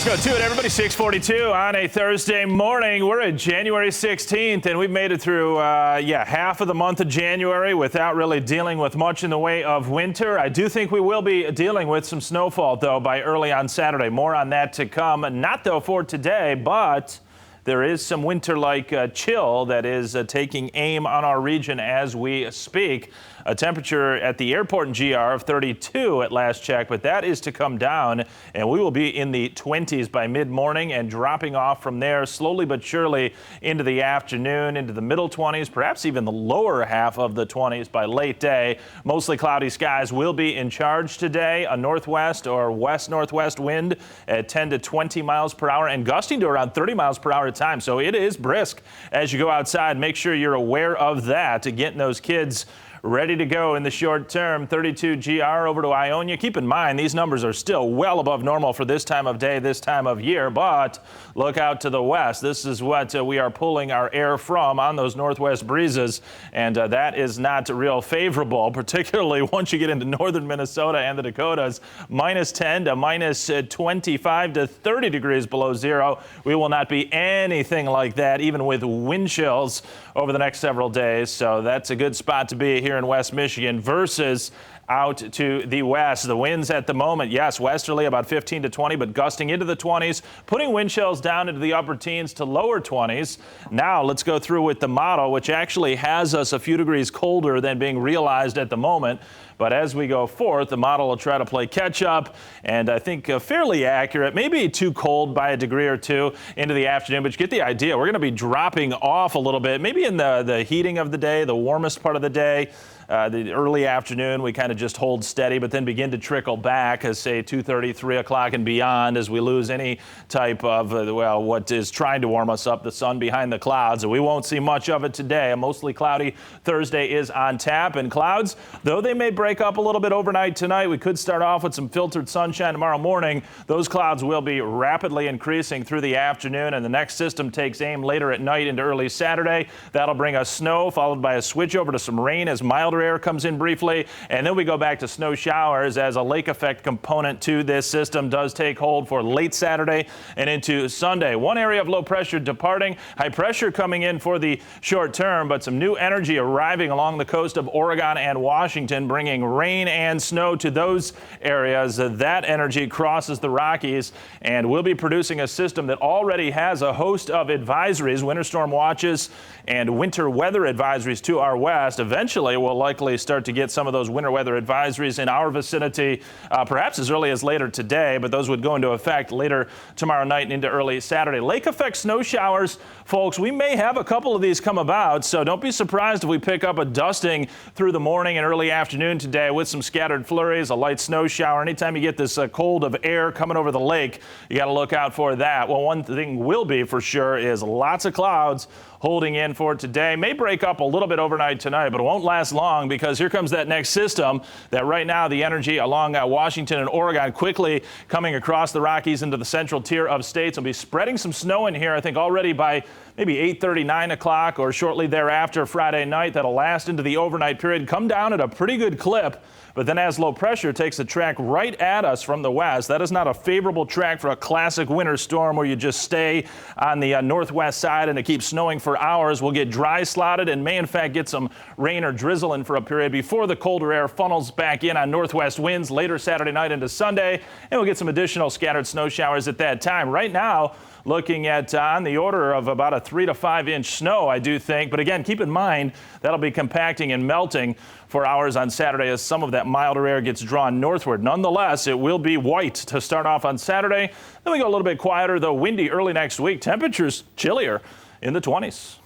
Let's go to it, everybody. 6:42 on a Thursday morning. We're at January 16th, and we've made it through, half of the month of January without really dealing with much in the way of winter. I do think we will be dealing with some snowfall, though, by early on Saturday. More on that to come. Not, though, for today, but there is some winter-like chill that is taking aim on our region as we speak. A temperature at the airport in GR of 32 at last check, but that is to come down, and we will be in the 20s by mid-morning and dropping off from there slowly but surely into the afternoon, into the middle 20s, perhaps even the lower half of the 20s by late day. Mostly cloudy skies will be in charge today. A northwest or west-northwest wind at 10 to 20 miles per hour and gusting to around 30 miles per hour at times. So it is brisk as you go outside. Make sure you're aware of that to getting those kids ready to go in the short term. 32 GR over to Ionia. Keep in mind, these numbers are still well above normal for this time of day, this time of year, but look out to the west. This is what we are pulling our air from on those northwest breezes, and that is not real favorable, particularly once you get into northern Minnesota and the Dakotas. Minus 10 to minus 25 to 30 degrees below zero. We will not be anything like that, even with wind chills over the next several days, so that's a good spot to be here in West Michigan versus out to the west. The winds at the moment, yes, westerly about 15 to 20, but gusting into the 20s, putting wind chills down into the upper teens to lower 20s. Now let's go through with the model, which actually has us a few degrees colder than being realized at the moment. But as we go forth, the model will try to play catch up, and I think fairly accurate, maybe too cold by a degree or two into the afternoon, but you get the idea. We're going to be dropping off a little bit, maybe in the heating of the day, the warmest part of the day. The early afternoon, we kind of just hold steady, but then begin to trickle back as, say, 2:30, 3 o'clock and beyond as we lose any type of, what is trying to warm us up, the sun behind the clouds. And we won't see much of it today. A mostly cloudy Thursday is on tap, and clouds, though they may break up a little bit overnight tonight, we could start off with some filtered sunshine tomorrow morning. Those clouds will be rapidly increasing through the afternoon, and the next system takes aim later at night into early Saturday. That'll bring us snow, followed by a switch over to some rain as milder air comes in briefly, and then we go back to snow showers as a lake effect component to this system does take hold for late Saturday and into Sunday. One area of low pressure departing, high pressure coming in for the short term, but some new energy arriving along the coast of Oregon and Washington, bringing rain and snow to those areas. That energy crosses the Rockies and will be producing a system that already has a host of advisories, winter storm watches and winter weather advisories to our west. Eventually, we'll likely start to get some of those winter weather advisories in our vicinity, perhaps as early as later today, but those would go into effect later tomorrow night and into early Saturday. Lake effect snow showers, folks, we may have a couple of these come about, so don't be surprised if we pick up a dusting through the morning and early afternoon today with some scattered flurries, a light snow shower. Anytime you get this cold of air coming over the lake, you got to look out for that. Well, one thing will be for sure is lots of clouds holding in for today. May break up a little bit overnight tonight, but it won't last long because here comes that next system that right now the energy along Washington and Oregon quickly coming across the Rockies into the central tier of states will be spreading some snow in here, I think already by maybe 8:30, 9 o'clock or shortly thereafter Friday night. That'll last into the overnight period, come down at a pretty good clip. But then as low pressure takes the track right at us from the west, that is not a favorable track for a classic winter storm where you just stay on the northwest side and it keeps snowing for hours. We'll get dry slotted and may in fact get some rain or drizzle in for a period before the colder air funnels back in on northwest winds later Saturday night into Sunday, and we'll get some additional scattered snow showers at that time. Right now, looking at on the order of about a 3 to 5 inch snow, I do think. But again, keep in mind that'll be compacting and melting for hours on Saturday as some of that milder air gets drawn northward. Nonetheless, it will be white to start off on Saturday. Then we go a little bit quieter, though windy early next week. Temperatures chillier in the 20s.